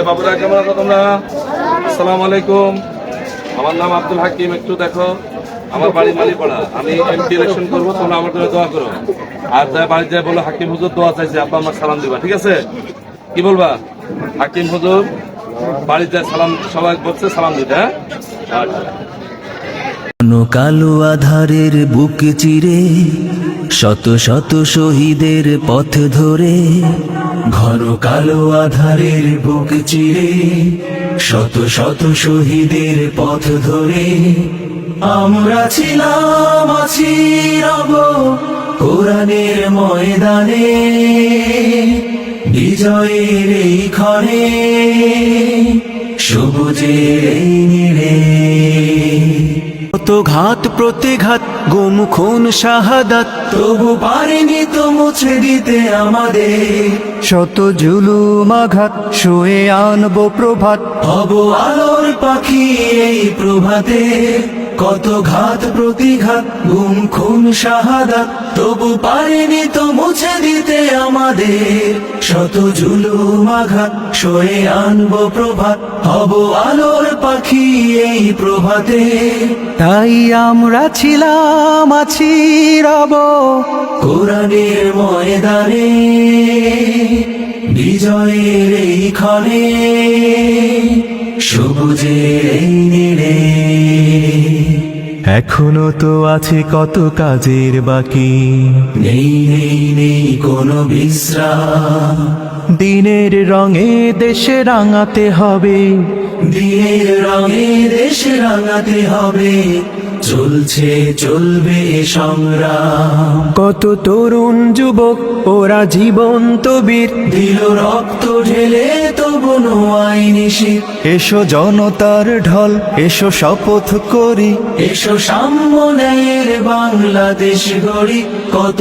বাবুরা কেমন আছো তোমরা? আসসালামু আলাইকুম। আমার নাম আব্দুল হাকিম। একটু দেখো, আমার বাড়ি মালিপাড়া। আমি এমপি ইলেকশন করবো, তোমরা আমার জন্য দোয়া করো। আর যায় বাড়ি যায় বলো হাকিম হুজুর দোয়া চাইছে, আব্বা আমার সালাম দিবা, ঠিক আছে? কি বলবা? হাকিম হুজুর বাড়ি যায় সালাম, সবাই বলছে সালাম দিতে। হ্যাঁ, কালো আধারের বুক চিরে শত শত শহীদের পথ ধরে, ঘন কালো আধারের বুক চিরে শত শত শহীদের পথ ধরে আমরা ছিলাম, আছি, রব কোরআনের ময়দানে, বিজয়ের এই ক্ষণে, সবুজের এই নীড়ে। কত ঘাত প্রতিঘাত, গুম খুন শাহাদাত, তবু পারেনি তো মুছে দিতে আমাদের শত জুলুম আঘাত, শুয়ে আনবো প্রভাত, হব আলোর পাখি এই প্রভাতে। কত ঘাত প্রতিঘাত, গুম খুন শাহাদাত, তবু পারেনি তো মুছে দিতে আমাদের শত জুলুম আঘাত, শুয়ে আনবো প্রভাত, হব আলোর পাখি এই প্রভাতে। তাই আমরা ছিলাম, আছি, রব কোরআনের ময়দানে, বিজয়ের এই ক্ষণে, সবুজের এই নীড়ে। এখনো তো আছে কত কাজের বাকি, নেই নেই নেই কোনো বিশ্রাম, দিনের রঙে দেশে রাঙাতে হবে, দিনের রঙে দেশে রাঙাতে হবে, চলছে চলবে সংগ্রাম। কত তরুণ যুবক ওরা জীবন্ত বীর, দিল রক্ত ঢেলে তবু আইনি শির। এসো জনতার ঢল, এসো শপথ করি, এসো সাম্য ন্যায়ের বাংলাদেশ গড়ি। কত